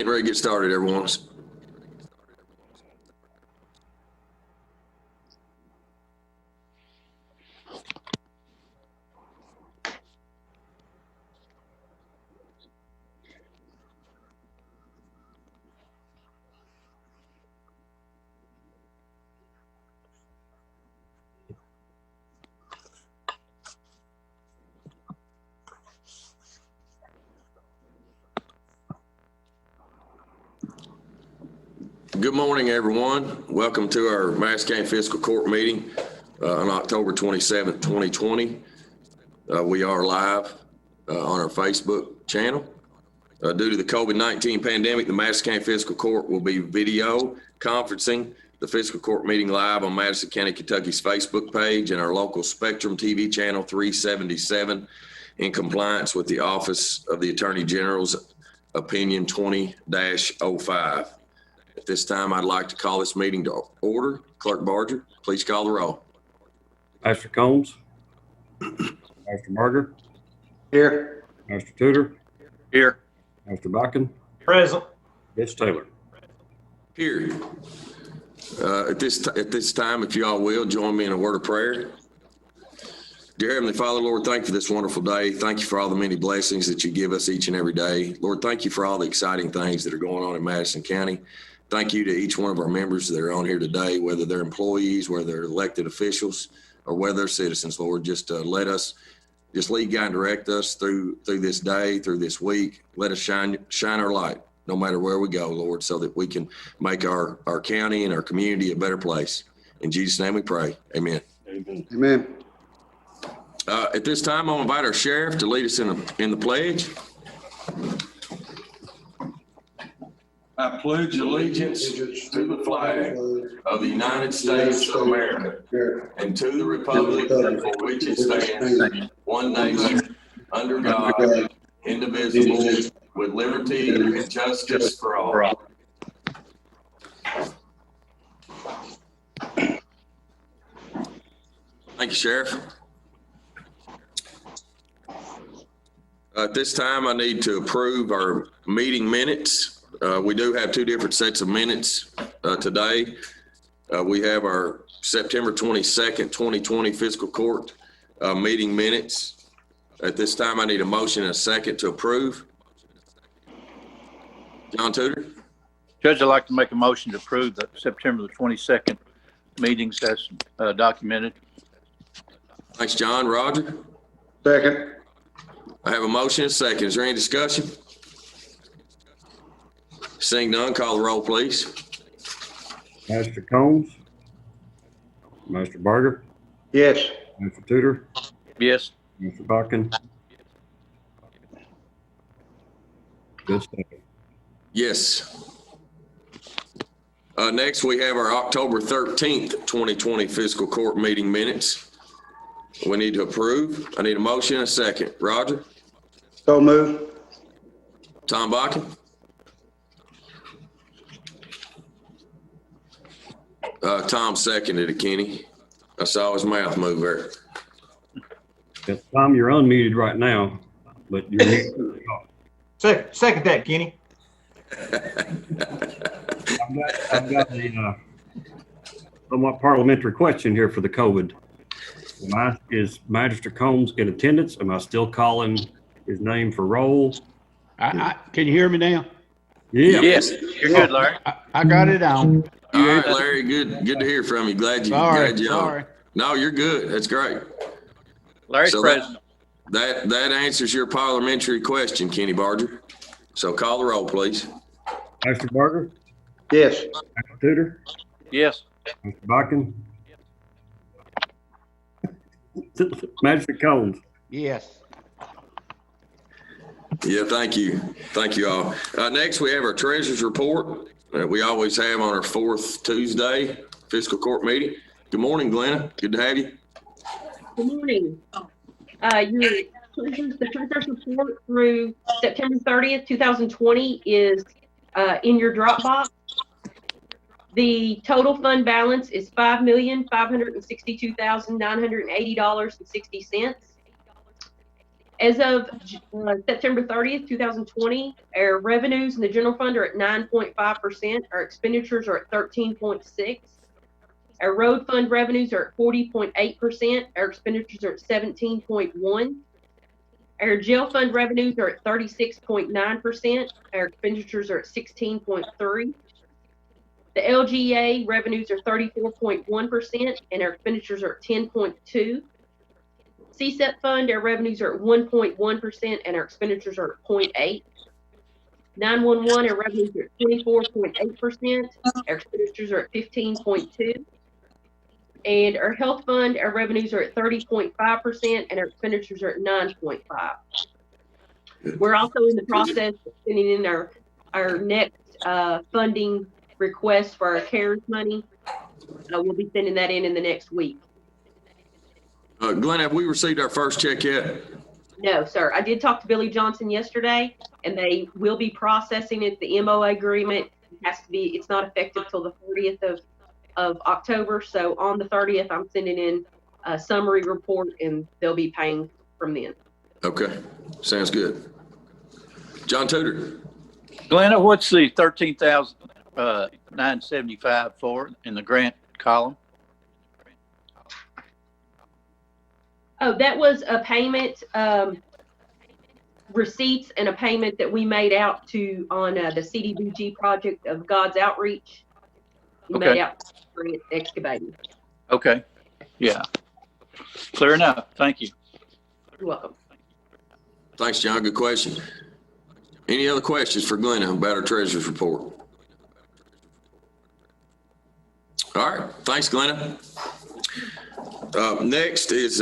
ready to get started, everyone. Good morning, everyone. Welcome to our Madison County Fiscal Court meeting on October 27th, 2020. We are live on our Facebook channel. Due to the COVID-19 pandemic, the Madison County Fiscal Court will be video conferencing the Fiscal Court meeting live on Madison County, Kentucky's Facebook page and our local Spectrum TV channel 377 in compliance with the Office of the Attorney General's Opinion 20-05. At this time, I'd like to call this meeting to order. Clerk Barger, please call the roll. Master Combs. Master Barger. Here. Master Tudor. Here. Master Bakken. Present. Miss Taylor. Here. At this time, if you all will, join me in a word of prayer. Dear Heavenly Father, Lord, thank you for this wonderful day. Thank you for all the many blessings that you give us each and every day. Lord, thank you for all the exciting things that are going on in Madison County. Thank you to each one of our members that are on here today, whether they're employees, whether they're elected officials, or whether they're citizens. Lord, just let us lead, guide, and direct us through this day, through this week. Let us shine our light no matter where we go, Lord, so that we can make our county and our community a better place. In Jesus' name we pray. Amen. Amen. Amen. At this time, I'll invite our sheriff to lead us in the pledge. I pledge allegiance to the flag of the United States of America and to the republic for which it stands, one nation, under God, indivisible, with liberty and justice for all. Thank you, Sheriff. At this time, I need to approve our meeting minutes. We do have two different sets of minutes today. We have our September 22nd, 2020 Fiscal Court meeting minutes. At this time, I need a motion and a second to approve. John Tudor? Judge, I'd like to make a motion to approve the September the 22nd meetings as documented. Thanks, John. Roger? Second. I have a motion and a second. Is there any discussion? Seeing none, call the roll, please. Master Combs. Master Barger. Yes. Master Tudor. Yes. Master Bakken. Miss Taylor. Yes. Next, we have our October 13th, 2020 Fiscal Court meeting minutes. We need to approve. I need a motion and a second. Roger? So move. Tom Bakken? Tom seconded it, Kenny. I saw his mouth move there. Yes, Tom, you're unmuted right now, but you're muted. Second that, Kenny. I've got a somewhat parliamentary question here for the COVID. Is Magistrate Combs in attendance? Am I still calling his name for roll? Can you hear me now? Yeah. Yes. You're good, Larry. I got it on. All right, Larry, good to hear from you. Glad you Sorry. No, you're good. That's great. Larry's So present. That answers your parliamentary question, Kenny Barger. So call the roll, please. Master Barger. Yes. Master Tudor. Yes. Mr. Bakken. Magistrate Combs. Yes. Yeah, thank you. Thank you all. Next, we have our treasurer's report that we always have on our fourth Tuesday fiscal court meeting. Good morning, Glenna. Good to have you. Good morning. The treasurer's report through September 30th, 2020 is in your Dropbox. The total fund balance is $5,562,980.60. As of September 30th, 2020, our revenues in the general fund are at 9.5%. Our expenditures are at 13.6%. Our road fund revenues are at 40.8%. Our expenditures are at 17.1%. Our jail fund revenues are at 36.9%. Our expenditures are at 16.3%. The LGA revenues are 34.1%, and our expenditures are at 10.2%. CSEP fund, our revenues are at 1.1%, and our expenditures are at 0.8%. 911, our revenues are at 24.8%. Our expenditures are at 15.2%. And our health fund, our revenues are at 30.5%, and our expenditures are at 9.5%. We're also in the process of sending in our next funding request for our CARES money. We'll be sending that in the next week. Glenn, have we received our first check yet? No, sir. I did talk to Billy Johnson yesterday, and they will be processing it. The MOA agreement has to be, it's not effective till the 30th of October. So on the 30th, I'm sending in a summary report, and they'll be paying from then. Okay, sounds good. John Tudor. Glenna, what's the 13,975 for in the grant column? Oh, that was a payment, receipts and a payment that we made out to on the CDBG project of God's Outreach. We Okay. made out for excavating. Okay. Yeah. Clear enough. Thank you. You're welcome. Thanks, John. Good question. Any other questions for Glenna about our treasurer's report? All right. Thanks, Glenna. Next is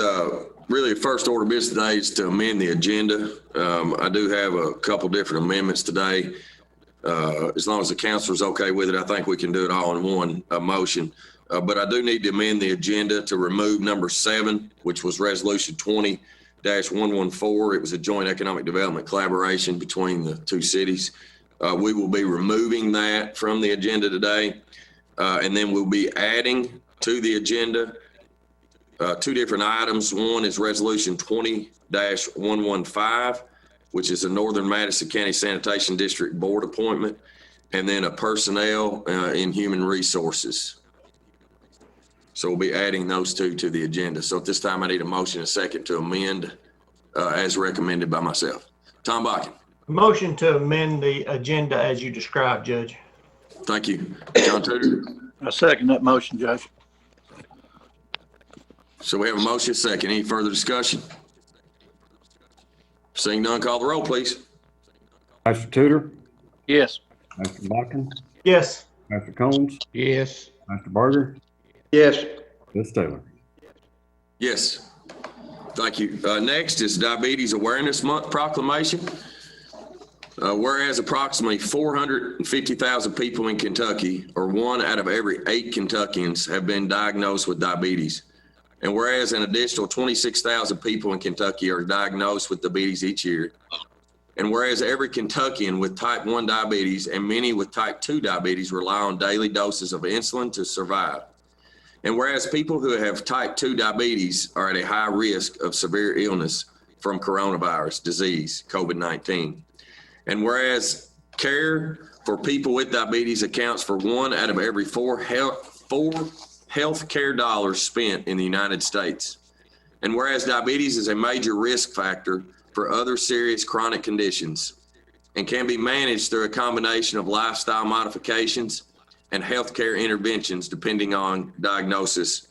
really the first order of business today is to amend the agenda. I do have a couple different amendments today. As long as the council is okay with it, I think we can do it all in one motion. But I do need to amend the agenda to remove number 7, which was resolution 20-114. It was a joint economic development collaboration between the two cities. We will be removing that from the agenda today. And then we'll be adding to the agenda two different items. One is resolution 20-115, which is a Northern Madison County Sanitation District Board appointment, and then a personnel in human resources. So we'll be adding those two to the agenda. So at this time, I need a motion and a second to amend as recommended by myself. Tom Bakken. Motion to amend the agenda as you described, Judge. Thank you. John Tudor. I second that motion, Judge. So we have a motion, second. Any further discussion? Seeing none, call the roll, please. Pastor Tudor, Yes. Pastor Bakken, Yes. Pastor Combs, Yes. Pastor Berger, Yes. Ms. Taylor. Yes. Thank you. Next is Diabetes Awareness Month proclamation. Whereas approximately 450,000 people in Kentucky, or 1 out of every 8 Kentuckians, have been diagnosed with diabetes. And whereas an additional 26,000 people in Kentucky are diagnosed with diabetes each year. And whereas every Kentuckian with type 1 diabetes and many with type 2 diabetes rely on daily doses of insulin to survive. And whereas people who have type 2 diabetes are at a high risk of severe illness from coronavirus disease, COVID-19. And whereas care for people with diabetes accounts for 1 out of every 4 health care dollars spent in the United States. And whereas diabetes is a major risk factor for other serious chronic conditions and can be managed through a combination of lifestyle modifications and healthcare interventions depending on diagnosis.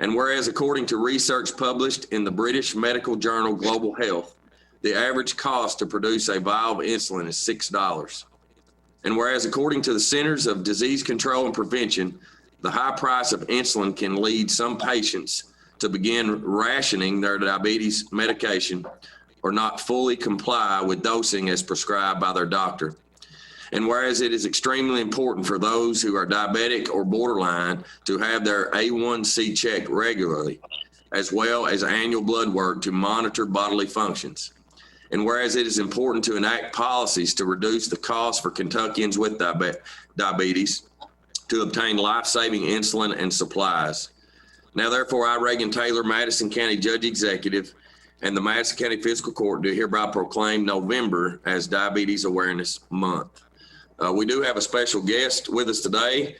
And whereas according to research published in the British medical journal Global Health, the average cost to produce a vial of insulin is $6. And whereas according to the Centers of Disease Control and Prevention, the high price of insulin can lead some patients to begin rationing their diabetes medication or not fully comply with dosing as prescribed by their doctor. And whereas it is extremely important for those who are diabetic or borderline to have their A1C checked regularly, as well as annual blood work to monitor bodily functions. And whereas it is important to enact policies to reduce the cost for Kentuckians with diabetes to obtain life-saving insulin and supplies. Now, therefore, I, Reagan Taylor, Madison County Judge Executive, and the Madison County Fiscal Court do hereby proclaim November as Diabetes Awareness Month. We do have a special guest with us today,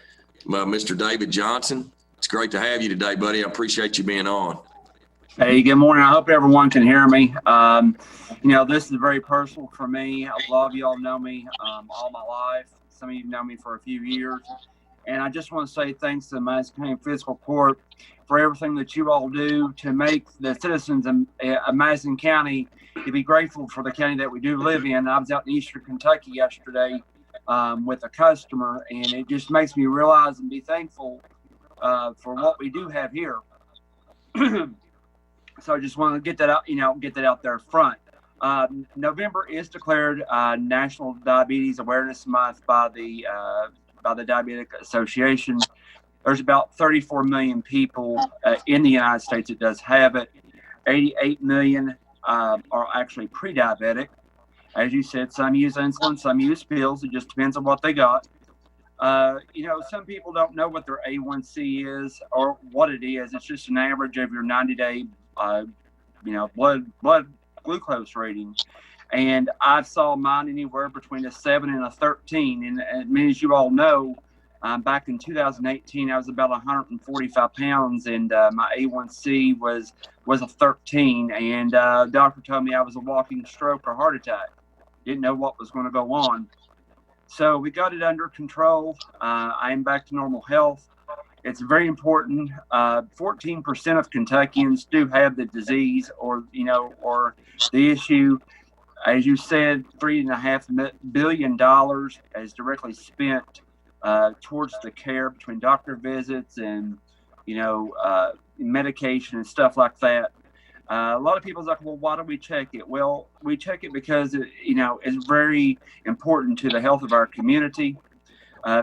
Mr. David Johnson. It's great to have you today, buddy. I appreciate you being on. Hey, good morning. I hope everyone can hear me. This is very personal for me. A lot of y'all know me all my life. Some of you know me for a few years. And I just want to say thanks to the Madison County Fiscal Court for everything that you all do to make the citizens of Madison County to be grateful for the county that we do live in. I was out in Eastern Kentucky yesterday with a customer, and it just makes me realize and be thankful for what we do have here. So I just want to get that out there front. November is declared National Diabetes Awareness Month by the Diabetic Association. There's about 34 million people in the United States that does have it. 88 million are actually pre-diabetic. As you said, some use insulin, some use pills. It just depends on what they got. Some people don't know what their A1C is or what it is. It's just an average of your 90-day, blood glucose rating. And I saw mine anywhere between a 7 and a 13. And as you all know, back in 2018, I was about 145 pounds, and my A1C was a 13. And the doctor told me I was a walking stroke or heart attack. Didn't know what was going to go on. So we got it under control. I am back to normal health. It's very important. 14% of Kentuckians do have the disease or the issue. As you said, $3.5 billion is directly spent towards the care between doctor visits and, medication and stuff like that. A lot of people are like, well, why do we check it? Well, we check it because, it's very important to the health of our community.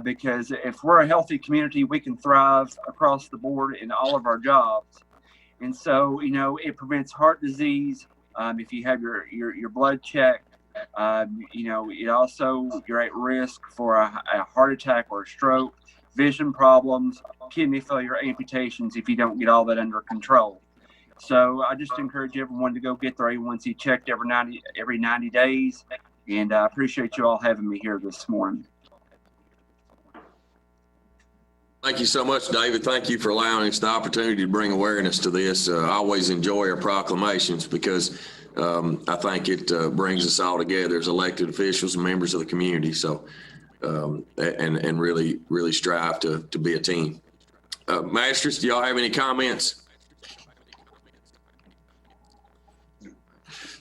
Because if we're a healthy community, we can thrive across the board in all of our jobs. And so, it prevents heart disease. If you have your blood checked, it also, you're at risk for a heart attack or a stroke, vision problems, kidney failure, amputations, if you don't get all that under control. So I just encourage everyone to go get their A1C checked every 90 days. And I appreciate you all having me here this morning. Thank you so much, David. Thank you for allowing us the opportunity to bring awareness to this. I always enjoy our proclamations because I think it brings us all together as elected officials and members of the community. So, and really, really strive to be a team. Masters, do y'all have any comments?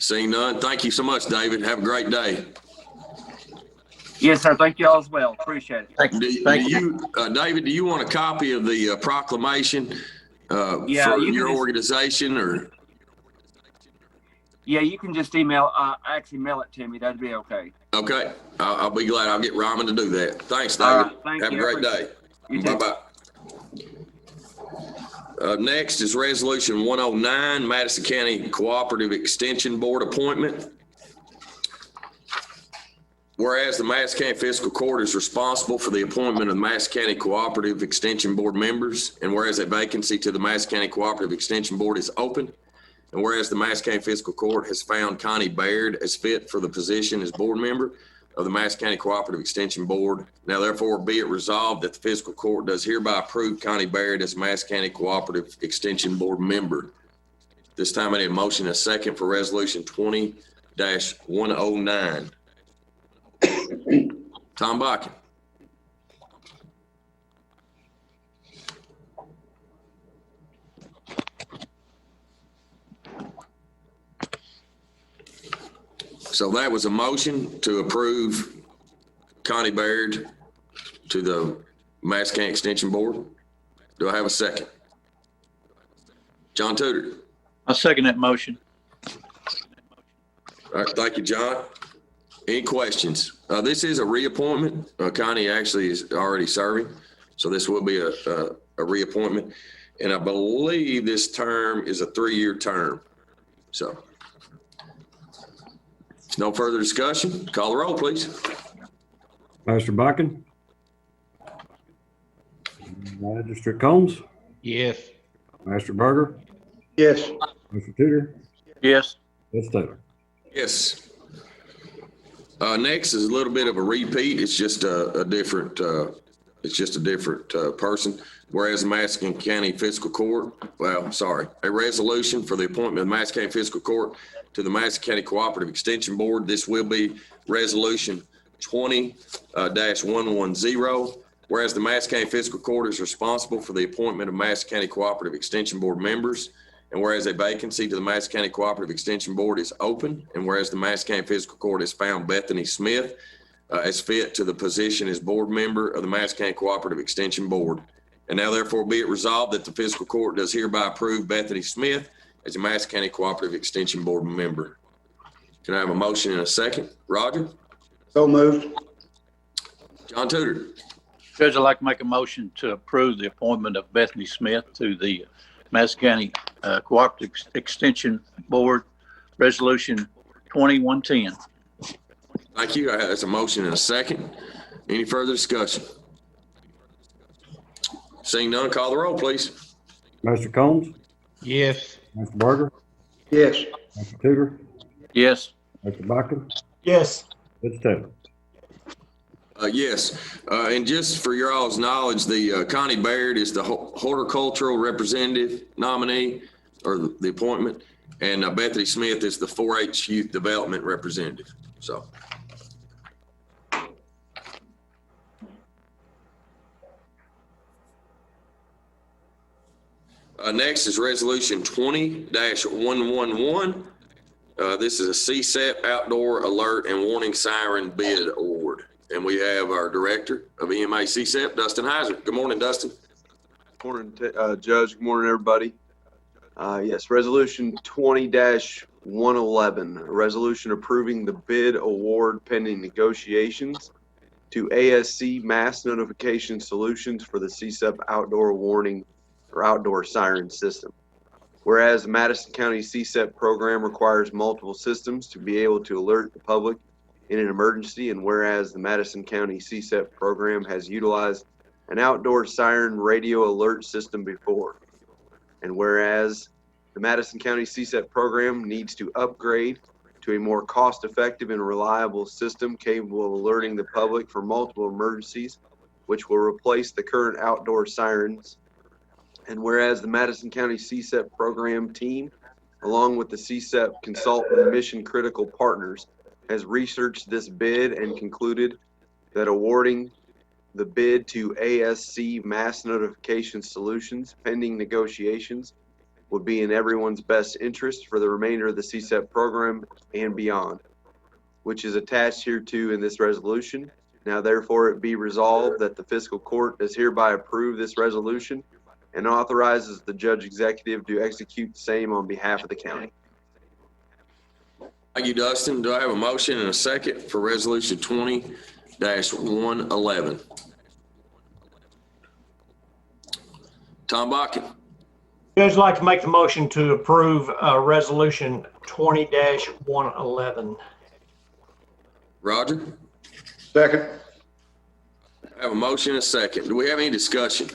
Seeing none. Thank you so much, David. Have a great day. Yes, sir. Thank you all as well. Appreciate it. Thank you. David, do you want a copy of the proclamation for your organization or? Yeah, you can just mail it to me. That'd be okay. Okay. I'll be glad. I'll get Ramen to do that. Thanks, David. All right, thank Have you. a great day. Bye-bye. Next is Resolution 109, Madison County Cooperative Extension Board appointment. Whereas the Madison County Fiscal Court is responsible for the appointment of Madison County Cooperative Extension Board members, and whereas a vacancy to the Madison County Cooperative Extension Board is open, and whereas the Madison County Fiscal Court has found Connie Baird as fit for the position as board member of the Madison County Cooperative Extension Board, now therefore be it resolved that the Fiscal Court does hereby approve Connie Baird as Madison County Cooperative Extension Board member. This time I need a motion and a second for Resolution 20-109. Tom Bakken. So that was a motion to approve Connie Baird to the Madison County Extension Board. Do I have a second? John Tudor. I'll second that motion. All right, thank you, John. Any questions? This is a reappointment. Connie actually is already serving, so this will be a reappointment. And I believe this term is a 3-year term. So, no further discussion. Call the roll, please. Master Bakken. Magistrate Combs. Yes. Master Berger. Yes. Mr. Tudor. Yes. Ms. Taylor. Yes. Next is a little bit of a repeat. It's just a different person. Whereas the Madison County Fiscal Court, a resolution for the appointment of the Madison County Fiscal Court to the Madison County Cooperative Extension Board. This will be resolution 20-110. Whereas the Madison County Fiscal Court is responsible for the appointment of Madison County Cooperative Extension Board members. And whereas a vacancy to the Madison County Cooperative Extension Board is open, and whereas the Madison County Fiscal Court has found Bethany Smith as fit to the position as board member of the Madison County Cooperative Extension Board. And now therefore be it resolved that the Fiscal Court does hereby approve Bethany Smith as a Madison County Cooperative Extension Board member. Can I have a motion in a second? Roger? So moved. John Tudor? Judge, I'd like to make a motion to approve the appointment of Bethany Smith to the Madison County Cooperative Extension Board, Resolution 2110. Thank you. That's a motion in a second. Any further discussion? Seeing none, call the roll, please. Mr. Combs? Yes. Mr. Berger? Yes. Mr. Tudor? Yes. Mr. Buckton? Yes. Ms. Taylor. Yes, and just for your all's knowledge, the Connie Baird is the horticultural representative nominee, or the appointment, and Bethany Smith is the 4-H youth development representative. So. Next is resolution 20-111. This is a CSEP outdoor alert and warning siren bid award. And we have our director of EMA CSEP, Dustin Heiser. Good morning, Dustin. Morning, Judge. Good morning, everybody. Yes, resolution 20-111, a resolution approving the bid award pending negotiations to ASC Mass Notification Solutions for the CSEP outdoor warning or outdoor siren system. Whereas the Madison County CSEP program requires multiple systems to be able to alert the public in an emergency, and whereas the Madison County CSEP program has utilized an outdoor siren radio alert system before, and whereas the Madison County CSEP program needs to upgrade to a more cost-effective and reliable system capable of alerting the public for multiple emergencies, which will replace the current outdoor sirens, and whereas the Madison County CSEP program team, along with the CSEP consultant and mission critical partners, has researched this bid and concluded that awarding the bid to ASC Mass Notification Solutions pending negotiations would be in everyone's best interest for the remainder of the CSEP program and beyond, which is attached hereto in this resolution. Now therefore it be resolved that the Fiscal Court does hereby approve this resolution and authorizes the Judge Executive to execute the same on behalf of the county. Thank you, Dustin. Do I have a motion and a second for resolution 20-111? Tom Bakken. Judge, I'd like to make the motion to approve resolution 20-111. Roger. Second. I have a motion and a second. Do we have any discussion?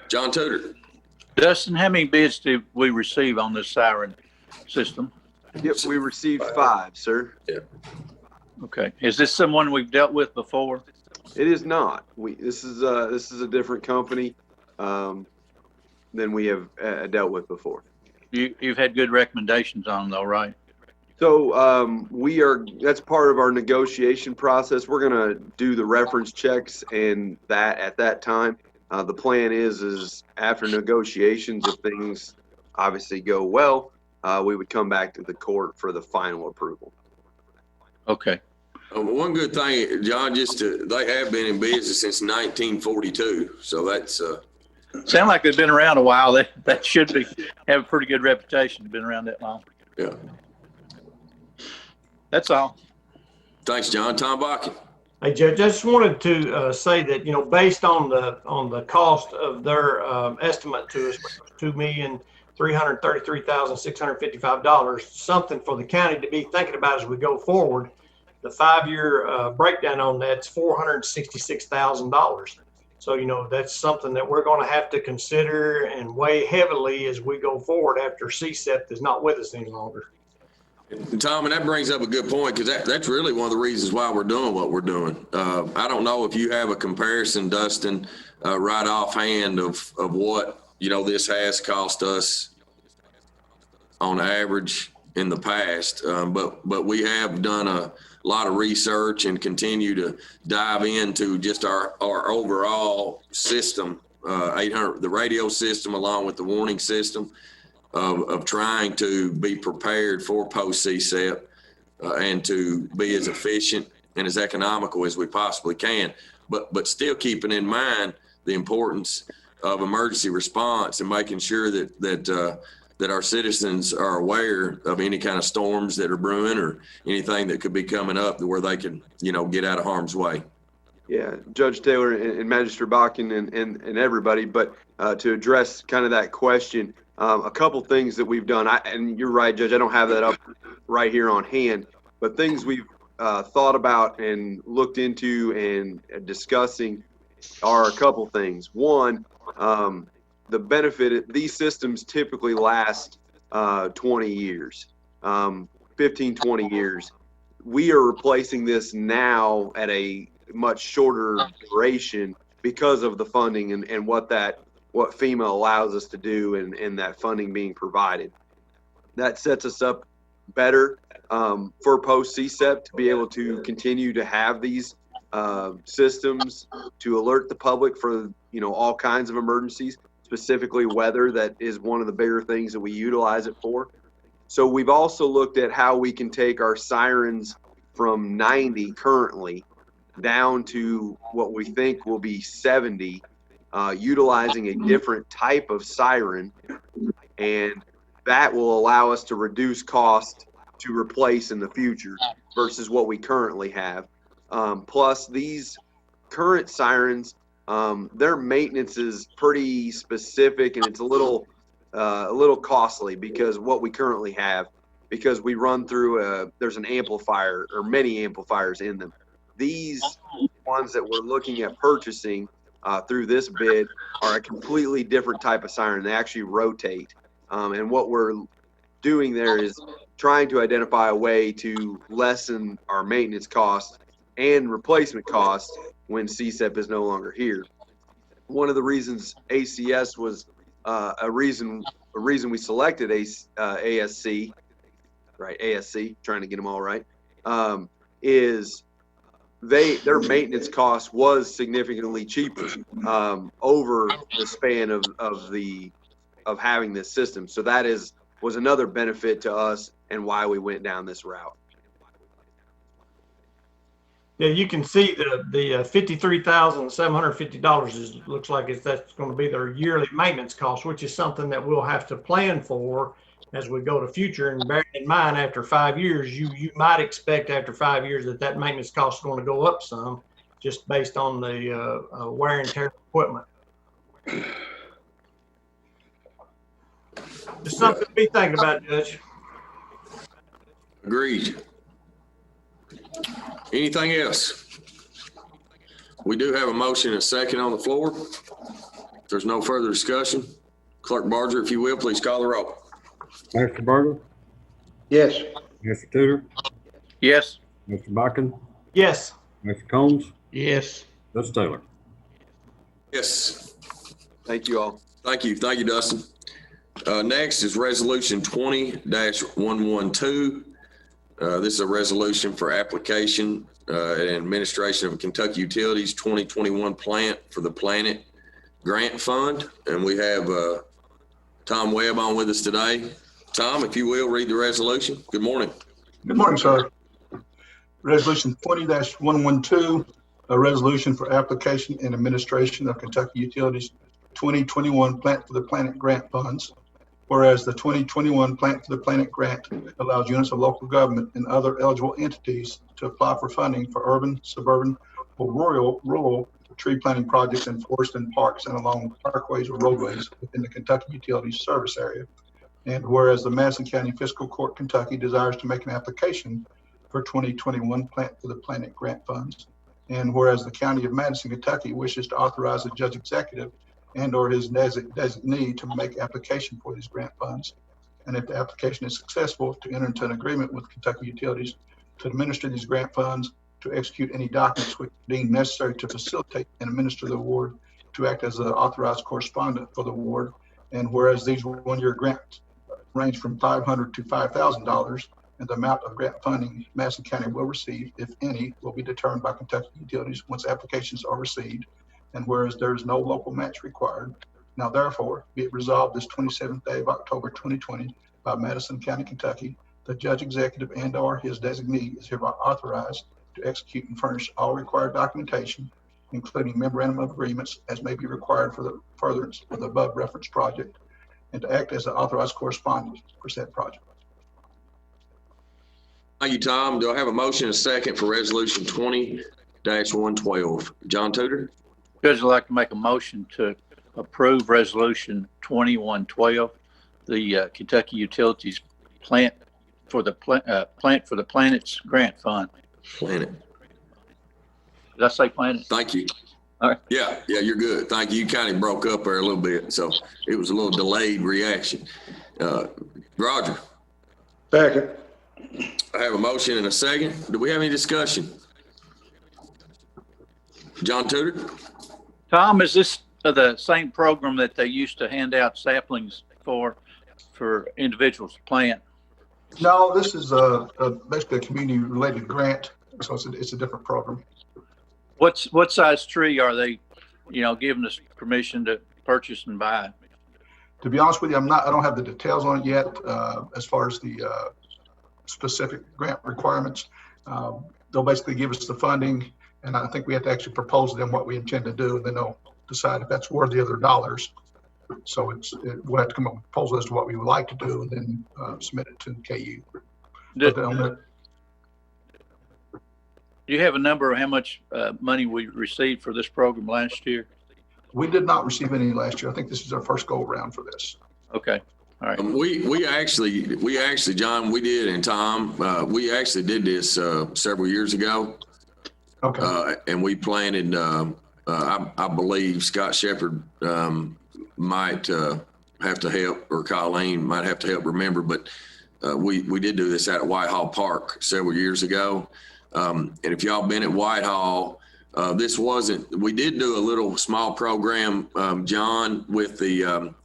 John Tudor. Dustin, how many bids did we receive on this siren system? Yep, we received 5, sir. Okay. Is this someone we've dealt with before? It is not. This is a different company than we have dealt with before. You've had good recommendations on them though, right? So that's part of our negotiation process. We're going to do the reference checks and that at that time. The plan is after negotiations, if things obviously go well, we would come back to the court for the final approval. Okay. One good thing, John, they have been in business since 1942. So that's, Sound like they've been around a while. That should have a pretty good reputation. Been around that long. yeah. That's all. Thanks, John. Tom Bakken. Hey, Judge, I just wanted to say that, based on the cost of their estimate to us, $2,333,655, something for the county to be thinking about as we go forward. The 5-year breakdown on that's $466,000. So, that's something that we're going to have to consider and weigh heavily as we go forward after CSEP is not with us any longer. Tom, and that brings up a good point, because that's really one of the reasons why we're doing what we're doing. I don't know if you have a comparison, Dustin, right offhand of what, this has cost us on average in the past. But we have done a lot of research and continue to dive into just our overall system, 800, the radio system, along with the warning system, of trying to be prepared for post CSEP and to be as efficient and as economical as we possibly can, but still keeping in mind the importance of emergency response and making sure that our citizens are aware of any kind of storms that are brewing or anything that could be coming up where they can, get out of harm's way. Yeah, Judge Taylor and Magistrate Bakken and everybody, but to address kind of that question, a couple things that we've done, and you're right, Judge, I don't have that up right here on hand, but things we've thought about and looked into and discussing are a couple things. One, the benefit, these systems typically last 20 years, 15, 20 years. We are replacing this now at a much shorter duration because of the funding and what FEMA allows us to do and that funding being provided. That sets us up better for post CSEP to be able to continue to have these systems to alert the public for all kinds of emergencies, specifically weather. That is one of the bigger things that we utilize it for. So we've also looked at how we can take our sirens from 90 currently down to what we think will be 70, utilizing a different type of siren, and that will allow us to reduce cost to replace in the future versus what we currently have. Plus, these current sirens, their maintenance is pretty specific, and it's a little costly because what we currently have, because we run through there's an amplifier or many amplifiers in them. These ones that we're looking at purchasing through this bid are a completely different type of siren. They actually rotate. And what we're doing there is trying to identify a way to lessen our maintenance costs and replacement costs when CSEP is no longer here. One of the reasons ACS was a reason we selected ASC, right? ASC, trying to get them all right, is their maintenance cost was significantly cheaper over the span of having this system. So that was another benefit to us and why we went down this route. Yeah, you can see the $53,750 looks like that's going to be their yearly maintenance cost, which is something that we'll have to plan for as we go to future. And bearing in mind, after 5 years, you might expect after 5 years that maintenance cost is going to go up some, just based on the wear and tear of equipment. Just something to be thinking about, Judge. Agreed. Anything else? We do have a motion and a second on the floor. If there's no further discussion, Clerk Barger, if you will, please call the roll. Mr. Berger, Yes. Mr. Tudor, Yes. Mr. Bakken, Yes. Mr. Combs, Yes. Judge Taylor. Yes. Thank you all. Thank you. Thank you, Dustin. Next is Resolution 20-112. This is a resolution for application and administration of Kentucky Utilities 2021 plant for the Planet Grant Fund. And we have Tom Webb on with us today. Tom, if you will, read the resolution. Good morning. Good morning, sir. Resolution 20-112, a resolution for application and administration of Kentucky Utilities 2021 Plant for the Planet Grant Funds. Whereas the 2021 Plant for the Planet Grant allows units of local government and other eligible entities to apply for funding for urban, suburban, or rural tree planting projects in forests and parks and along parkways or roadways within the Kentucky Utilities service area. And whereas the Madison County Fiscal Court, Kentucky desires to make an application for 2021 Plant for the Planet Grant Funds. And whereas the County of Madison, Kentucky wishes to authorize the judge executive and/or his designee to make application for these grant funds. And if the application is successful, to enter into an agreement with Kentucky Utilities to administer these grant funds, to execute any documents which deemed necessary to facilitate and administer the award, to act as an authorized correspondent for the award. And whereas these one-year grants range from $500 to $5,000, and the amount of grant funding Madison County will receive, if any, will be determined by Kentucky Utilities once applications are received. And whereas there is no local match required, now therefore be it resolved this 27th day of October 2020 by Madison County, Kentucky, the judge executive and/or his designee is hereby authorized to execute and furnish all required documentation, including memorandum of agreements as may be required for the furtherance of the above referenced project, and to act as an authorized correspondent for said project. Thank you, Tom. Do I have a motion and a second for resolution 20-112? John Tudor? Judge, I'd like to make a motion to approve resolution 2112, the Kentucky Utilities plant for the Planet's grant fund. Planet. Did I say planet? Thank you. All right. Yeah, you're good. Thank you. You kind of broke up there a little bit, so it was a little delayed reaction. Roger, Second. I have a motion and a second. Do we have any discussion? John Tudor? Tom, is this the same program that they used to hand out saplings for individuals to plant? No, this is basically a community-related grant, so it's a different program. What size tree are they, giving us permission to purchase and buy? To be honest with you, I don't have the details on it yet, as far as the specific grant requirements. They'll basically give us the funding, and I think we have to actually propose to them what we intend to do, and then they'll decide if that's worthy of their dollars. So we'll have to come up with a proposal as to what we would like to do, and then submit it to KU. Do you have a number of how much money we received for this program last year? We did not receive any last year. I think this is our first go around for this. Okay. All right. We actually, John, we did, and Tom, we actually did this several years ago. Okay. And we planted, I believe Scott Shepherd might have to help, or Colleen might have to help remember, but we did do this at Whitehall Park several years ago. And if y'all been at Whitehall, we did do a little small program, John, with the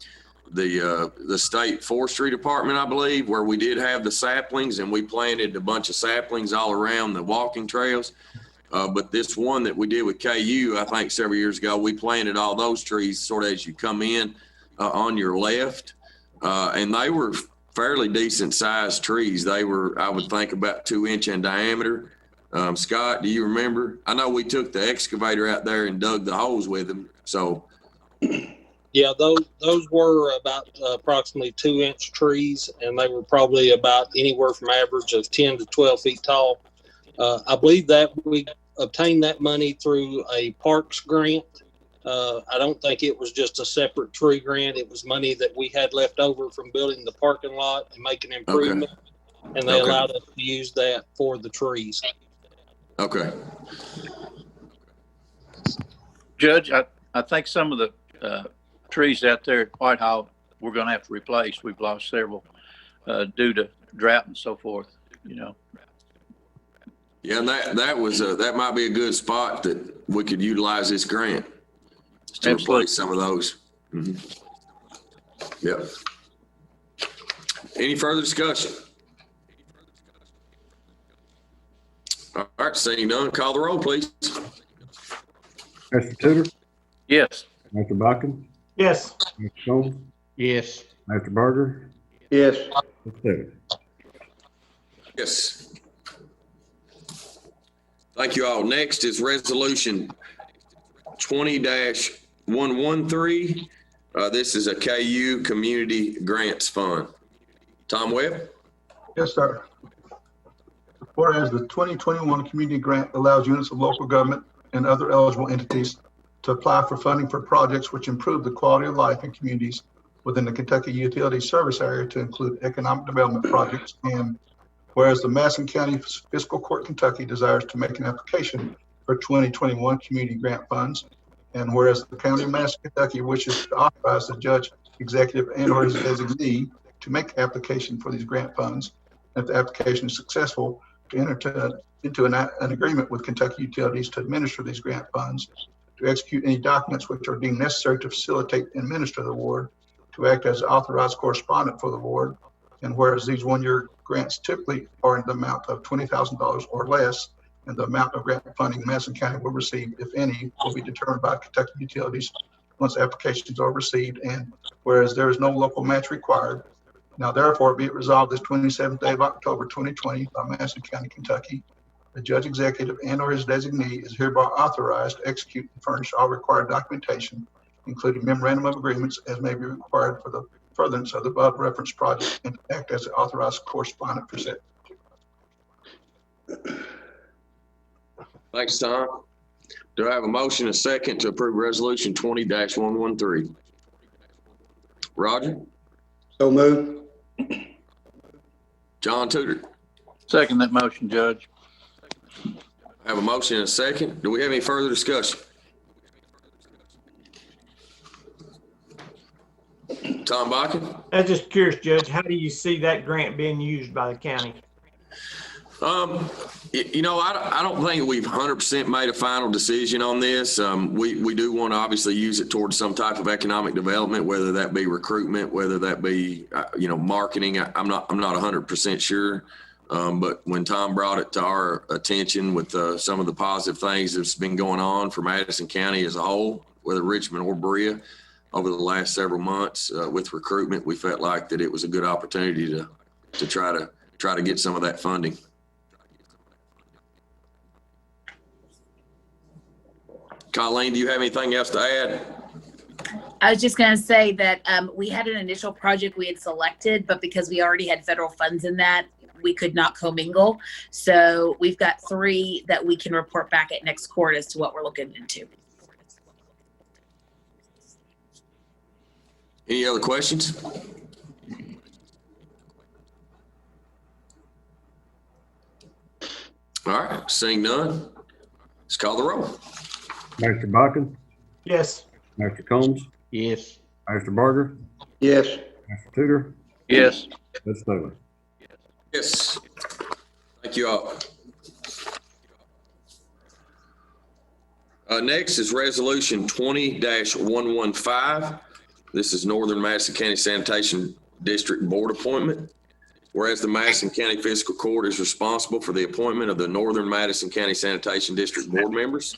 state forestry department, I believe, where we did have the saplings, and we planted a bunch of saplings all around the walking trails. But this one that we did with KU, I think several years ago, we planted all those trees sort of as you come in on your left. And they were fairly decent sized trees. They were, I would think, about 2 inch in diameter. Scott, do you remember? I know we took the excavator out there and dug the holes with them. So yeah, those were about approximately 2 inch trees, and they were probably about anywhere from average of 10 to 12 feet tall. I believe that we obtained that money through a parks grant. I don't think it was just a separate tree grant. It was money that we had left over from building the parking lot and making improvements. Okay. And they allowed us to use that for the trees. Okay. Judge, I think some of the trees out there at Whitehall we're going to have to replace. We've lost several due to drought and so forth, Yeah, and that might be a good spot that we could utilize this grant to replace some of those. Mm-hmm. Yep. Any further discussion? All right, seeing none, call the roll, please. Mr. Tudor? Yes. Mr. Buchan? Yes. Mr. Combs? Yes. Mr. Berger? Yes. Mr. Tudor? Yes. Thank you all. Next is resolution 20-113. This is a KU Community Grants Fund. Tom Webb? Yes, sir. Whereas the 2021 community grant allows units of local government and other eligible entities to apply for funding for projects which improve the quality of life in communities within the Kentucky Utility Service Area to include economic development projects. And whereas the Madison County Fiscal Court, Kentucky desires to make an application for 2021 community grant funds. And whereas the County of Madison, Kentucky wishes to authorize the judge, executive, and/or his designee to make application for these grant funds. If the application is successful, to enter into an agreement with Kentucky Utilities to administer these grant funds, to execute any documents which are deemed necessary to facilitate and administer the award, to act as authorized correspondent for the award. And whereas these one-year grants typically are in the amount of $20,000 or less, and the amount of grant funding Madison County will receive, if any, will be determined by Kentucky Utilities once applications are received. And whereas there is no local match required, now therefore be it resolved this 27th day of October 2020 by Madison County, Kentucky, the judge executive and/or his designee is hereby authorized to execute and furnish all required documentation, including memorandum of agreements as may be required for the furtherance of the above referenced project, and to act as the authorized correspondent for said. Thanks, Tom. Do I have a motion and a second to approve resolution 20-113? Roger? So moved. John Tudor? Second that motion, Judge. I have a motion and a second. Do we have any further discussion? Tom Bakken? I was just curious, Judge, how do you see that grant being used by the county? I don't think we've 100% made a final decision on this. We do want to obviously use it towards some type of economic development, whether that be recruitment, whether that be, marketing. I'm not 100% sure. But when Tom brought it to our attention with some of the positive things that's been going on for Madison County as a whole, whether Richmond or Berea, over the last several months with recruitment, we felt like that it was a good opportunity to try to get some of that funding. Colleen, do you have anything else to add? I was just going to say that we had an initial project we had selected, but because we already had federal funds in that, we could not commingle. So we've got 3 that we can report back at next court as to what we're looking into. Any other questions? All right, seeing none, let's call the roll. Mr. Bakken, Yes. Mr. Combs, Yes. Mr. Barger, Yes. Mr. Tudor, Yes. Ms. Taylor. Yes. Thank you all. Next is resolution 20-115. This is Northern Madison County Sanitation District Board appointment. Whereas the Madison County Fiscal Court is responsible for the appointment of the Northern Madison County Sanitation District Board members,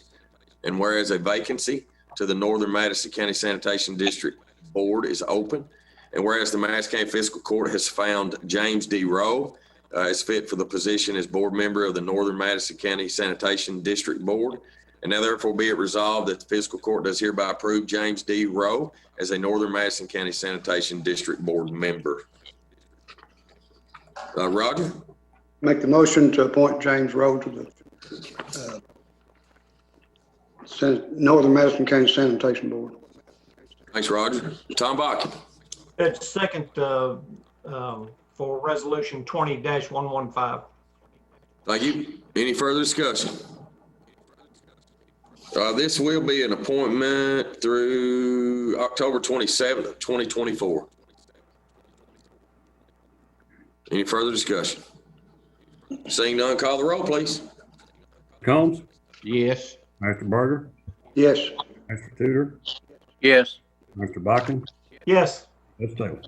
and whereas a vacancy to the Northern Madison County Sanitation District Board is open, and whereas the Madison County Fiscal Court has found James D. Rowe as fit for the position as board member of the Northern Madison County Sanitation District Board, and now therefore be it resolved that the Fiscal Court does hereby approve James D. Rowe as a Northern Madison County Sanitation District Board member. Roger? Make the motion to appoint James Rowe to the Northern Madison County Sanitation Board. Thanks, Roger. Tom Bakken? That's second for resolution 20-115. Thank you. Any further discussion? This will be an appointment through October 27th, 2024. Any further discussion? Seeing none, call the roll, please. Combs, Yes. Mr. Barger, Yes. Mr. Tudor, Yes. Mr. Bakken, Yes. Ms. Taylor.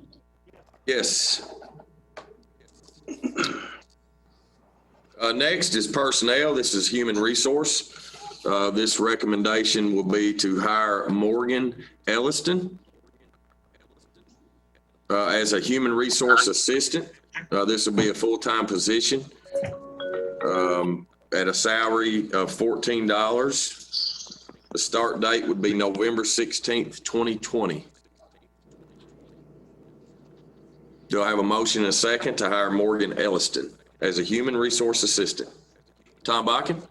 Yes. Next is personnel. This is human resource. This recommendation will be to hire Morgan Elliston as a human resource assistant. This will be a full-time position at a salary of $14. The start date would be November 16th, 2020. Do I have a motion and a second to hire Morgan Elliston as a human resource assistant? Tom Bakken?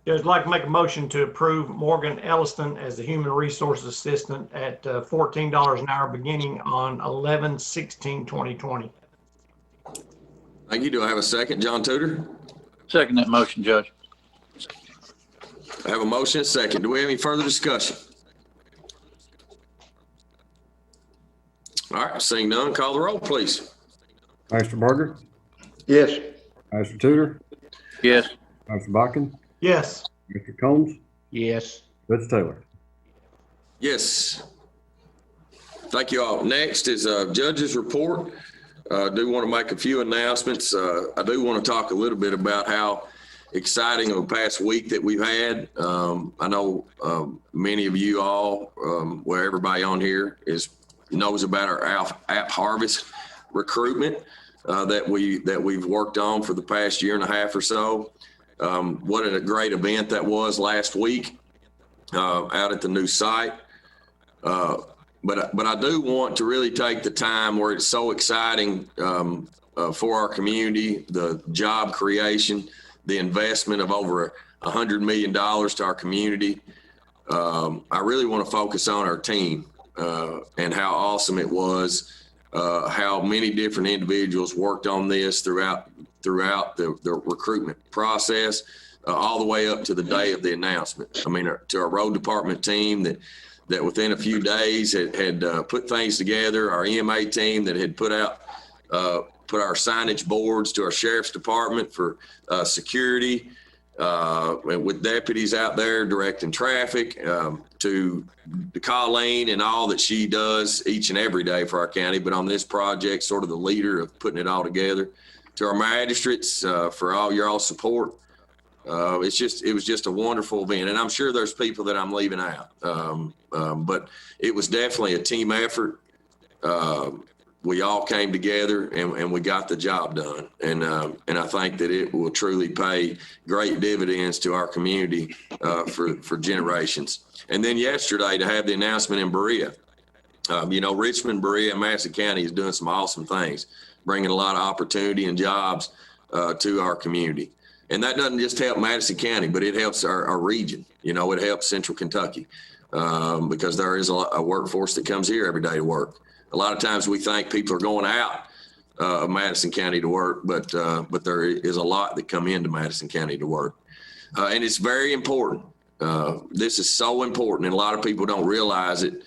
Judge, I'd like to make a motion to approve Morgan Elliston as the human resource assistant at $14 an hour beginning on 11/16/2020. Thank you. Do I have a second? John Tudor? Second that motion, Judge. I have a motion and a second. Do we have any further discussion? All right, seeing none, call the roll, please. Mr. Barger, Yes. Mr. Tudor, Yes. Mr. Bodkin, Yes. Mr. Combs, Yes. Mr. Taylor. Yes. Thank you all. Next is judge's report. I do want to make a few announcements. I do want to talk a little bit about how exciting of a past week that we've had. I know many of you all, where everybody on here knows about our app harvest recruitment that we've worked on for the past year and a half or so. What a great event that was last week out at the new site. But I do want to really take the time where it's so exciting for our community, the job creation, the investment of over $100 million to our community. I really want to focus on our team and how awesome it was, how many different individuals worked on this throughout the recruitment process, all the way up to the day of the announcement. I mean, to our road department team that within a few days had put things together, our EMA team that had put our signage boards, to our sheriff's department for security, with deputies out there directing traffic, to Colleen and all that she does each and every day for our county, but on this project, sort of the leader of putting it all together, to our magistrates for all your all support. It was just a wonderful event, and I'm sure there's people that I'm leaving out, but it was definitely a team effort. We all came together and we got the job done, and I think that it will truly pay great dividends to our community for generations. And then yesterday to have the announcement in Berea, Richmond, Berea, and Madison County is doing some awesome things, bringing a lot of opportunity and jobs to our community. And that doesn't just help Madison County, but it helps our region. It helps Central Kentucky because there is a workforce that comes here every day to work. A lot of times we think people are going out of Madison County to work, but there is a lot that come into Madison County to work. And it's very important. This is so important, and a lot of people don't realize it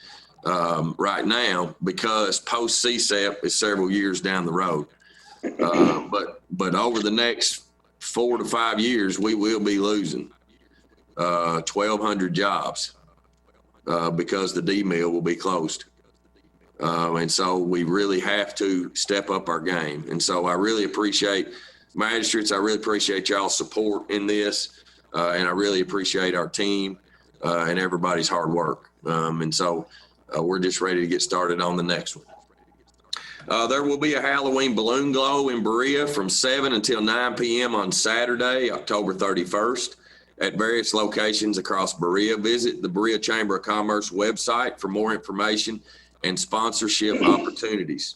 right now because post-CSEP is several years down the road. But over the next 4 to 5 years, we will be losing 1,200 jobs because the D mill will be closed. And so we really have to step up our game. And so I really appreciate magistrates. I really appreciate y'all's support in this. And I really appreciate our team and everybody's hard work. And so we're just ready to get started on the next one. There will be a Halloween balloon glow in Berea from 7 until 9 p.m. on Saturday, October 31st at various locations across Berea. Visit the Berea Chamber of Commerce website for more information and sponsorship opportunities.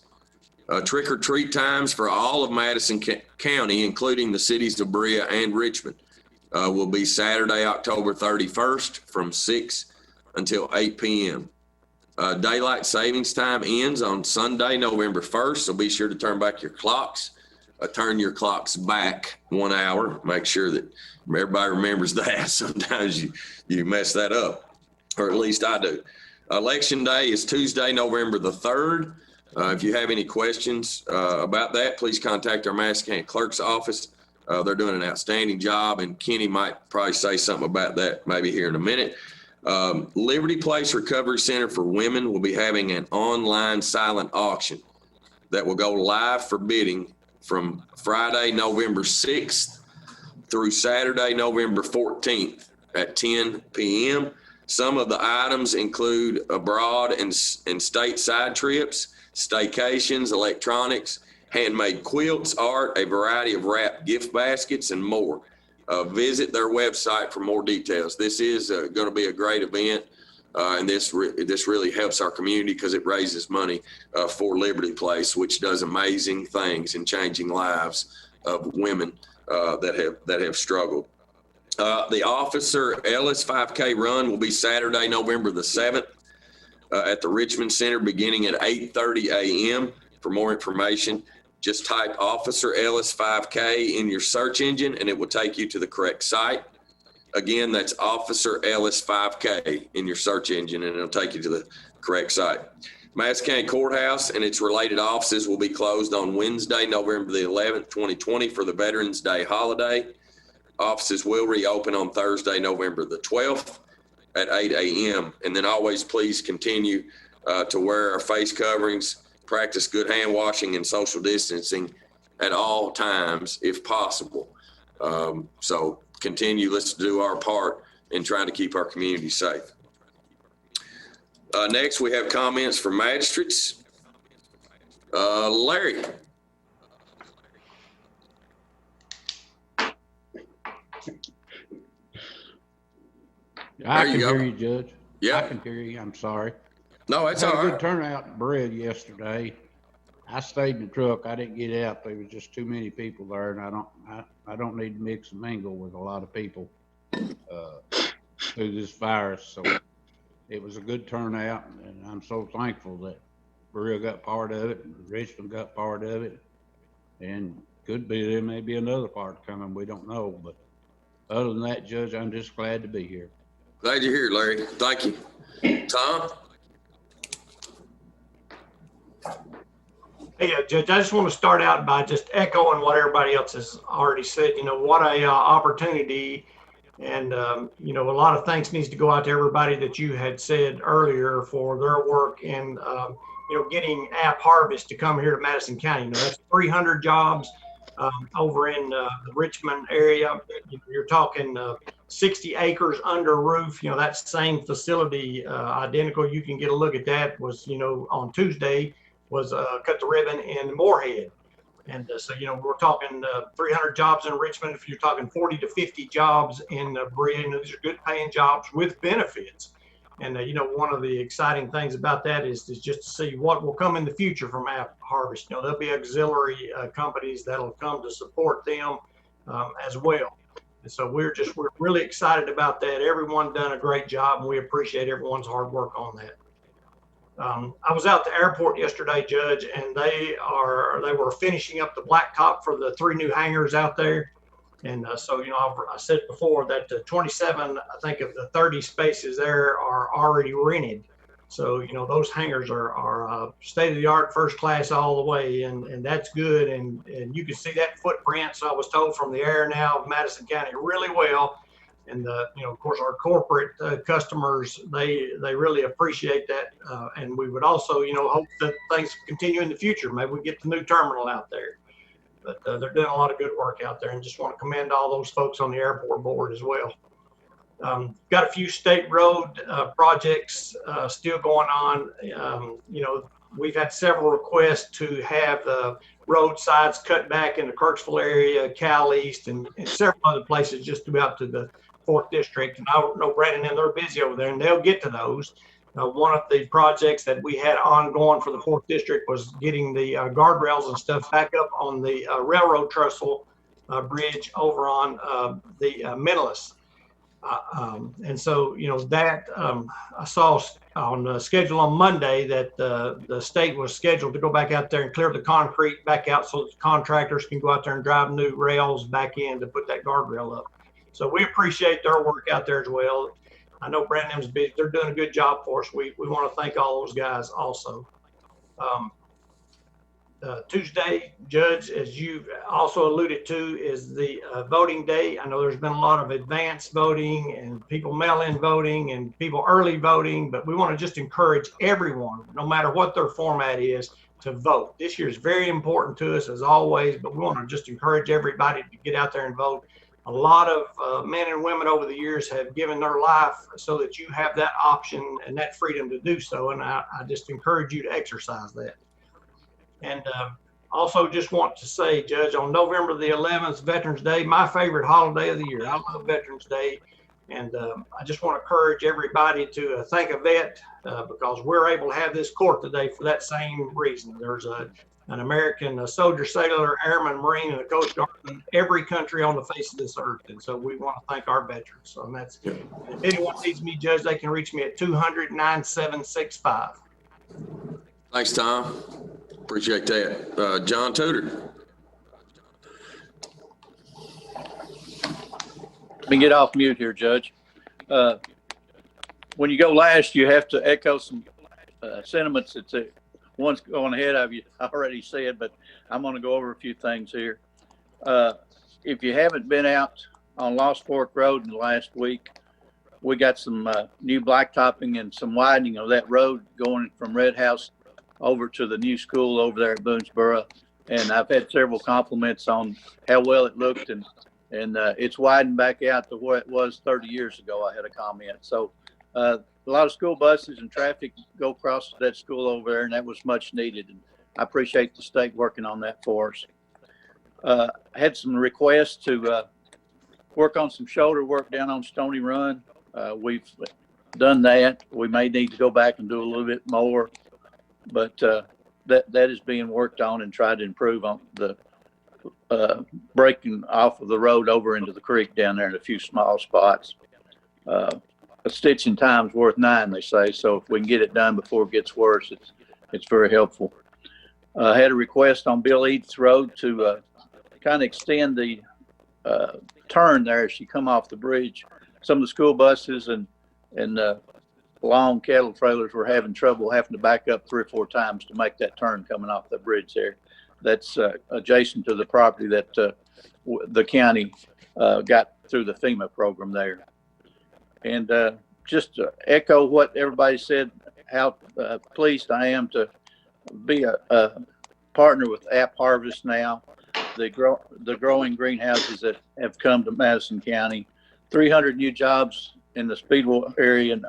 Trick-or-treat times for all of Madison County, including the cities of Berea and Richmond, will be Saturday, October 31st from 6 until 8 p.m. Daylight savings time ends on Sunday, November 1st, so be sure to turn back your clocks. Turn your clocks back 1 hour. Make sure that everybody remembers that. Sometimes you mess that up, or at least I do. Election Day is Tuesday, November the 3rd. If you have any questions about that, please contact our Madison County Clerk's office. They're doing an outstanding job, and Kenny might probably say something about that maybe here in a minute. Liberty Place Recovery Center for Women will be having an online silent auction that will go live for bidding from Friday, November 6th through Saturday, November 14th at 10 p.m. Some of the items include abroad and stateside trips, staycations, electronics, handmade quilts, art, a variety of wrapped gift baskets, and more. Visit their website for more details. This is going to be a great event, and this really helps our community because it raises money for Liberty Place, which does amazing things in changing lives of women that have struggled. The Officer Ellis 5K run will be Saturday, November the 7th at the Richmond Center beginning at 8:30 a.m. For more information, just type Officer Ellis 5K in your search engine and it will take you to the correct site. Again, that's Officer Ellis 5K in your search engine, and it'll take you to the correct site. Madison County Courthouse and its related offices will be closed on Wednesday, November the 11th, 2020 for the Veterans Day holiday. Offices will reopen on Thursday, November the 12th at 8 a.m. And then always please continue to wear our face coverings, practice good hand washing and social distancing at all times if possible. So continue, let's do our part in trying to keep our community safe. Next, we have comments from magistrates. Larry. I There can you go. hear you, Judge. Yeah. I can hear you. I'm sorry. No, it's Had all a good right. turnout in Berea yesterday. I stayed in the truck. I didn't get out. There was just too many people there, and I don't need to mix and mingle with a lot of people through this virus. So it was a good turnout, and I'm so thankful that Berea got part of it, and Richmond got part of it, and could be there may be another part coming. We don't know, but other than that, Judge, I'm just glad to be here. Glad you're here, Larry. Thank you. Tom? Hey, Judge, I just want to start out by just echoing what everybody else has already said. You know, what a opportunity. And, you know, a lot of thanks needs to go out to everybody that you had said earlier for their work in, you know, getting App Harvest to come here to Madison County. You know, that's 300 jobs over in the Richmond area. You're talking 60 acres under roof. You know, that same facility, identical. You can get a look at that. Was, you know, on Tuesday was cut the ribbon in Moorhead. And so, you know, we're talking 300 jobs in Richmond. If you're talking 40 to 50 jobs in Berea, you know, these are good paying jobs with benefits. And, you know, one of the exciting things about that is just to see what will come in the future from App Harvest. You know, there'll be auxiliary companies that'll come to support them as well. And so we're really excited about that. Everyone done a great job, and we appreciate everyone's hard work on that. I was out at the airport yesterday, Judge, and they were finishing up the blacktop for the 3 new hangars out there. And so, you know, I said before that the 27, I think of the 30 spaces there are already rented. So, you know, those hangars are state of the art, first class all the way. And that's good. And you can see that footprint. So I was told from the air now of Madison County really well. And, you know, of course, our corporate customers, they really appreciate that. And we would also, you know, hope that things continue in the future. Maybe we get the new terminal out there. But they're doing a lot of good work out there, and just want to commend all those folks on the airport board as well. Got a few state road projects still going on. You know, we've had several requests to have the roadsides cut back in the Kirksville area, Cal East, and several other places just throughout to the 4th District. And I know Brandon and they're busy over there, and they'll get to those. One of the projects that we had ongoing for the 4th District was getting the guardrails and stuff back up on the railroad trestle bridge over on the Menelus. And so, you know, that I saw on the schedule on Monday that the state was scheduled to go back out there and clear the concrete back out so that contractors can go out there and drive new rails back in to put that guardrail up. So we appreciate their work out there as well. I know Brandon's busy. They're doing a good job for us. We want to thank all those guys also. Tuesday, Judge, as you also alluded to, is the voting day. I know there's been a lot of advanced voting and people mail-in voting and people early voting, but we want to just encourage everyone, no matter what their format is, to vote. This year is very important to us as always, but we want to just encourage everybody to get out there and vote. A lot of men and women over the years have given their life so that you have that option and that freedom to do so. And I just encourage you to exercise that. And also just want to say, Judge, on November the 11th, Veterans Day, my favorite holiday of the year. I love Veterans Day. And I just want to encourage everybody to thank a vet because we're able to have this court today for that same reason. There's an American soldier, sailor, airman, marine, and a Coast Guard in every country on the face of this earth. And so we want to thank our veterans. So and that's, if anyone needs me, Judge, they can reach me at 200-9765. Thanks, Tom. Appreciate that. John Tudor. Let me get off mute here, Judge. When you go last, you have to echo some sentiments that the one's going ahead of you I already said, but I'm going to go over a few things here. If you haven't been out on Lost Fork Road in the last week, we got some new blacktopping and some widening of that road going from Red House over to the new school over there at Boonesboro. And I've had several compliments on how well it looked, and it's widened back out to where it was 30 years ago. I had a comment. So a lot of school buses and traffic go across that school over there, and that was much needed. And I appreciate the state working on that for us. I had some requests to work on some shoulder work down on Stony Run. We've done that. We may need to go back and do a little bit more, but that is being worked on and tried to improve on the breaking off of the road over into the creek down there in a few small spots. A stitch in time's worth 9, they say. So if we can get it done before it gets worse, it's very helpful. I had a request on Bill Edith's Road to kind of extend the turn there as you come off the bridge. Some of the school buses and long cattle trailers were having trouble having to back up 3 or 4 times to make that turn coming off the bridge there. That's adjacent to the property that the county got through the FEMA program there. And just to echo what everybody said, how pleased I am to be a partner with App Harvest now. The growing greenhouses that have come to Madison County, 300 new jobs in the Speedway area, and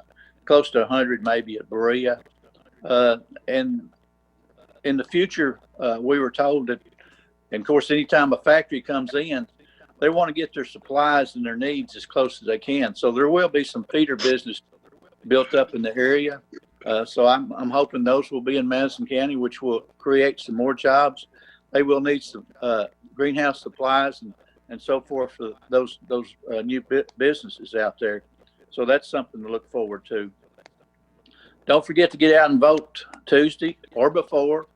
close to 100 maybe at Berea. And in the future, we were told that, and of course, anytime a factory comes in, they want to get their supplies and their needs as close as they can. So there will be some feeder business built up in the area. So I'm hoping those will be in Madison County, which will create some more jobs. They will need some greenhouse supplies and so forth for those new businesses out there. So that's something to look forward to. Don't forget to get out and vote Tuesday or before.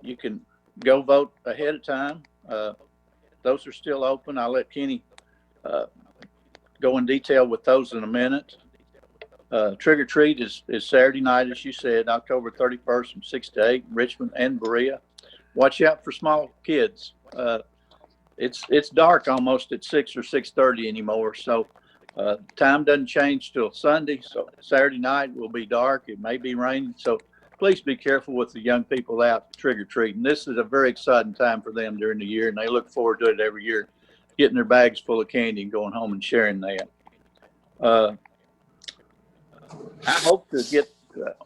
You can go vote ahead of time. Those are still open. I'll let Kenny go in detail with those in a minute. Trick or treat is Saturday night, as you said, October 31st from 6 to 8 in Richmond and Berea. Watch out for small kids. It's dark almost at 6 or 6:30 anymore. So time doesn't change till Sunday. So Saturday night will be dark. It may be raining. So please be careful with the young people out trick or treating. This is a very exciting time for them during the year, and they look forward to it every year, getting their bags full of candy and going home and sharing that. I hope to get,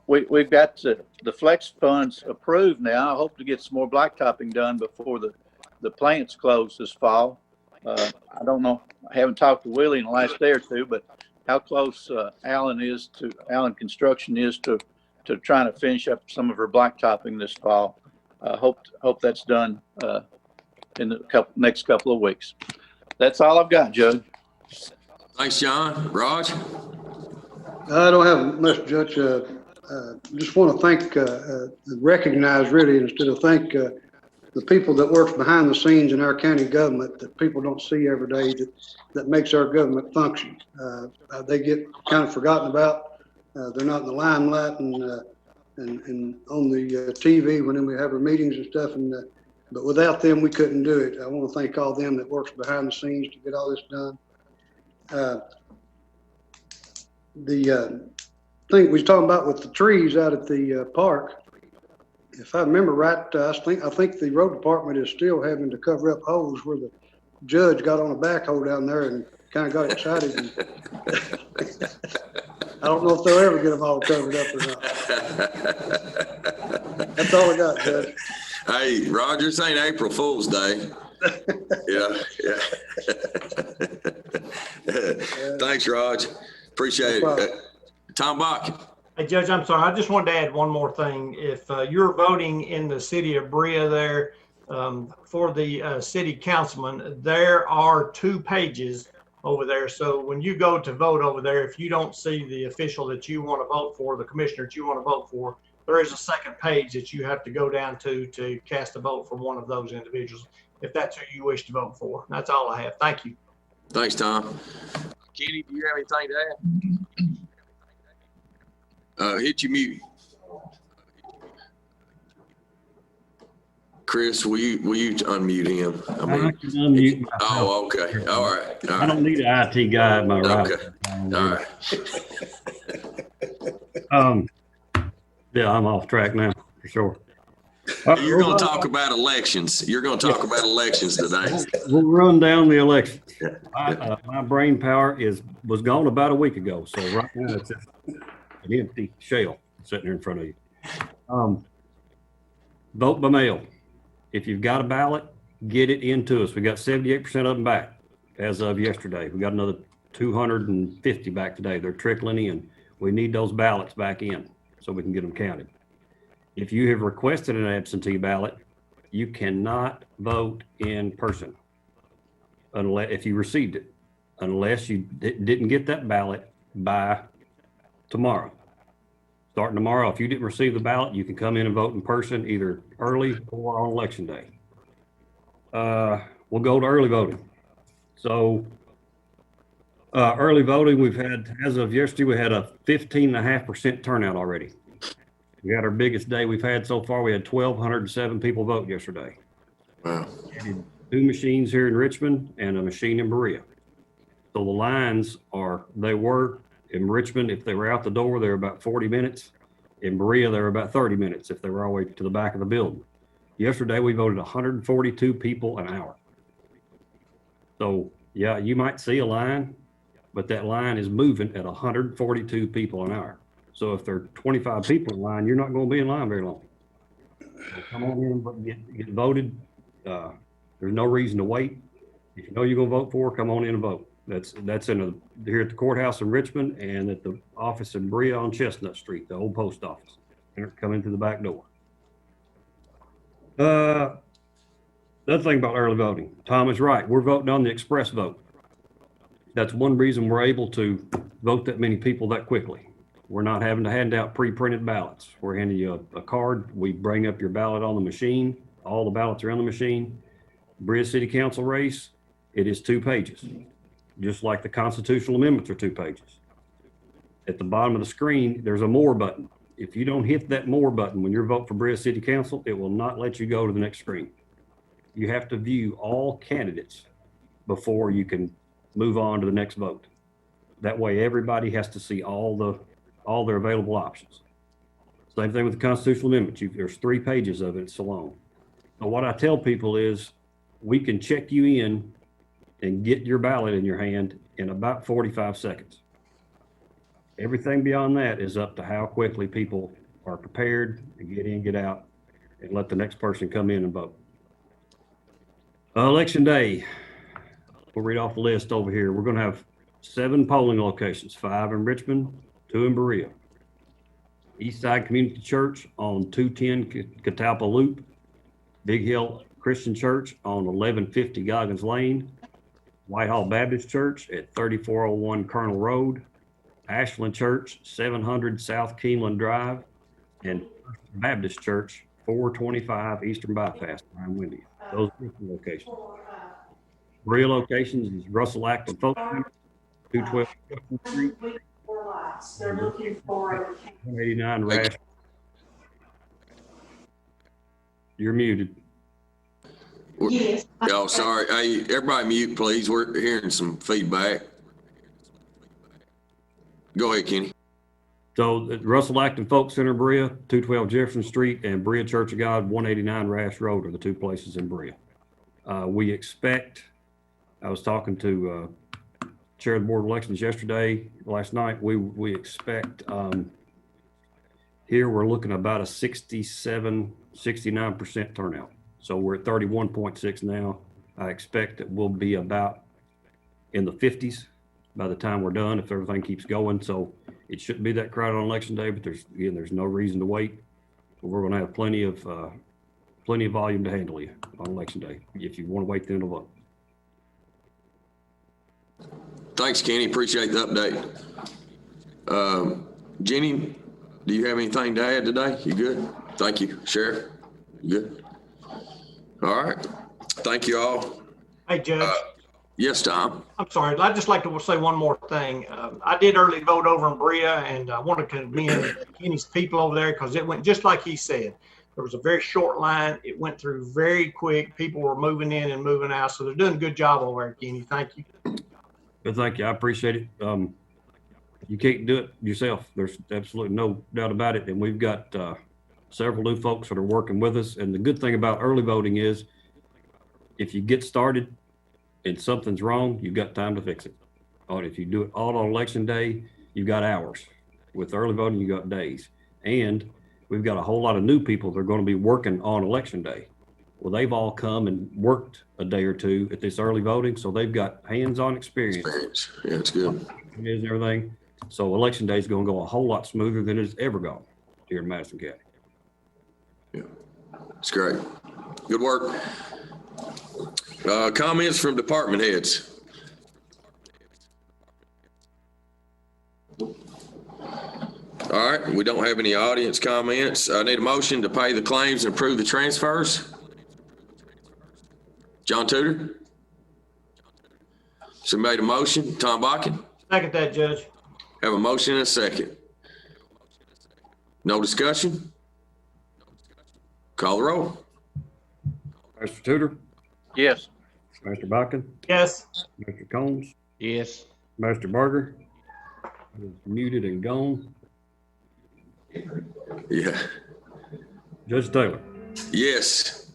we've got the flex funds approved now. I hope to get some more blacktopping done before the plants close this fall. I don't know. I haven't talked to Willie in the last day or two, but how close Allen Construction is to trying to finish up some of her blacktopping this fall. Hope that's done in the next couple of weeks. That's all I've got, Judge. Thanks, John. Raj? I don't have much, Judge. Just want to thank, recognize really, instead of thank the people that work behind the scenes in our county government that people don't see every day that makes our government function. They get kind of forgotten about. They're not in the limelight and on the TV when we have our meetings and stuff. But without them, we couldn't do it. I want to thank all them that works behind the scenes to get all this done. The thing we was talking about with the trees out at the park, if I remember right, I think the road department is still having to cover up holes where the judge got on a backhoe down there and kind of got excited. And I don't know if they'll ever get them all covered up or not. That's all I got, Judge. Hey, Roger, this ain't April Fool's Day. Yeah. Thanks, Raj. Appreciate it. Tom Bach. Hey, Judge, I'm sorry. I just wanted to add one more thing. If you're voting in the city of Berea there for the city councilman, there are 2 pages over there. So when you go to vote over there, if you don't see the official that you want to vote for, the commissioner that you want to vote for, there is a second page that you have to go down to cast a vote for one of those individuals, if that's who you wish to vote for. That's all I have. Thank you. Thanks, Tom. Kenny, do you have anything to add? Hit your mute. Chris, will you unmute him? I can unmute myself. Oh, okay. All right. I don't need an IT guy at my right. Okay. All right. Yeah, I'm off track now for sure. You're going to talk about elections. You're going to talk about elections today. We'll run down the elections. My brain power was gone about a week ago, so right now it's just an empty shell sitting here in front of you. Vote by mail. If you've got a ballot, get it into us. We got 78% of them back as of yesterday. We got another 250 back today. They're trickling in. We need those ballots back in so we can get them counted. If you have requested an absentee ballot, you cannot vote in person unless if you received it, unless you didn't get that ballot by tomorrow. Starting tomorrow, if you didn't receive the ballot, you can come in and vote in person either early or on election day. We'll go to early voting. So early voting, we've had, as of yesterday, we had a 15.5% turnout already. We had our biggest day we've had so far. We had 1,207 people vote yesterday. Wow. Two machines here in Richmond and a machine in Berea. So the lines they were in Richmond, if they were out the door, they were about 40 minutes. In Berea, they were about 30 minutes if they were all the way to the back of the building. Yesterday, we voted 142 people an hour. So yeah, you might see a line, but that line is moving at 142 people an hour. So if there are 25 people in line, you're not going to be in line very long. So come on in and get voted. There's no reason to wait. If you know you're going to vote for, come on in and vote. That's here at the courthouse in Richmond and at the office in Berea on Chestnut Street, the old post office. Come in through the back door. The other thing about early voting, Tom is right. We're voting on the express vote. That's one reason we're able to vote that many people that quickly. We're not having to hand out pre-printed ballots. We're handing you a card. We bring up your ballot on the machine. All the ballots are on the machine. Berea City Council race, it is 2 pages. Just like the constitutional amendments are 2 pages. At the bottom of the screen, there's a more button. If you don't hit that more button when you're voting for Berea City Council, it will not let you go to the next screen. You have to view all candidates before you can move on to the next vote. That way, everybody has to see all their available options. Same thing with the constitutional amendments. There's 3 pages of it. It's so long. So what I tell people is we can check you in and get your ballot in your hand in about 45 seconds. Everything beyond that is up to how quickly people are prepared to get in, get out, and let the next person come in and vote. Election day, we'll read off the list over here. We're going to have 7 polling locations, 5 in Richmond, 2 in Berea. Eastside Community Church on 210 Catalpa Loop, Big Hill Christian Church on 1150 Goggins Lane, Whitehall Baptist Church at 3401 Colonel Road, Ashland Church, 700 South Keeneland Drive, and Baptist Church, 425 Eastern Bypass, Prime Windy. Those are the locations. Berea locations is Russell Acton Folk Center, 212 Street. They're looking for 189 Rash. You're muted. Yes. Oh, sorry. Hey, everybody mute, please. We're hearing some feedback. Go ahead, Kenny. So Russell Acton Folk Center, Berea, 212 Jefferson Street, and Berea Church of God, 189 Rash Road are the 2 places in Berea. We expect, I was talking to Chair of the Board of Elections last night, we expect here we're looking about a 67, 69% turnout. So we're at 31.6 now. I expect that we'll be about in the 50s by the time we're done if everything keeps going. So it shouldn't be that crowded on election day, but there's no reason to wait. We're going to have plenty of volume to handle you on election day. If you want to wait, then to vote. Thanks, Kenny. Appreciate the update. Jenny, do you have anything to add today? You good? Thank you. Sheriff, you good? All right. Thank you all. Hey, Judge. Yes, Tom. I'm sorry. I'd just like to say one more thing. I did early vote over in Berea, and I want to commend Kenny's people over there because it went just like he said. There was a very short line. It went through very quick. People were moving in and moving out. So they're doing a good job over there, Kenny. Thank you. Well, thank you. I appreciate it. You can't do it yourself. There's absolutely no doubt about it. And we've got several new folks that are working with us. And the good thing about early voting is if you get started and something's wrong, you've got time to fix it. Or if you do it all on election day, you've got hours. With early voting, you got days. And we've got a whole lot of new people that are going to be working on election day. Well, they've all come and worked a day or two at this early voting, so they've got hands-on experience. Yeah, it's good. And everything. So election day is going to go a whole lot smoother than it's ever gone here in Madison County. Yeah, it's great. Good work. Comments from department heads. All right, we don't have any audience comments. I need a motion to pay the claims and approve the transfers. John Tudor? Somebody made a motion. Tom Bakken? Second that, Judge. Have a motion and a second. No discussion? Call the roll. Mr. Tudor, Yes. Mr. Bakken, Yes. Mr. Combs, Yes. Mr. Berger is muted and gone. Yeah. Judge Taylor. Yes.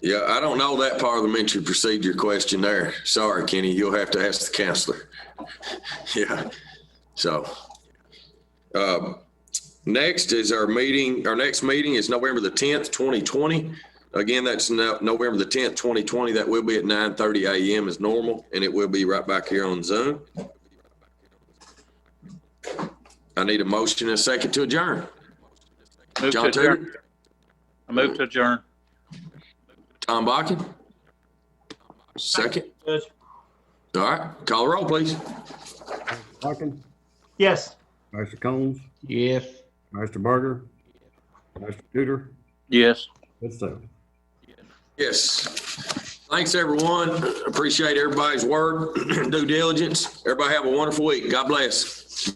Yeah, I don't know that parliamentary procedure question there. Sorry, Kenny, you'll have to ask the counselor. Yeah. So, next is our meeting. Our next meeting is November the 10th, 2020. Again, that's November the 10th, 2020. That will be at 9:30 a.m. as normal, and it will be right back here on Zoom. I need a motion and a second to adjourn. Move John to adjourn. Tudor? I move to adjourn. Tom Bakken? Second. Judge. All right, call the roll, please. Bakken, Yes. Mr. Combs, Yes. Mr. Berger, Mr. Tudor, Yes. Judge Taylor. Yes. Thanks, everyone. Appreciate everybody's work, due diligence. Everybody have a wonderful week. God bless.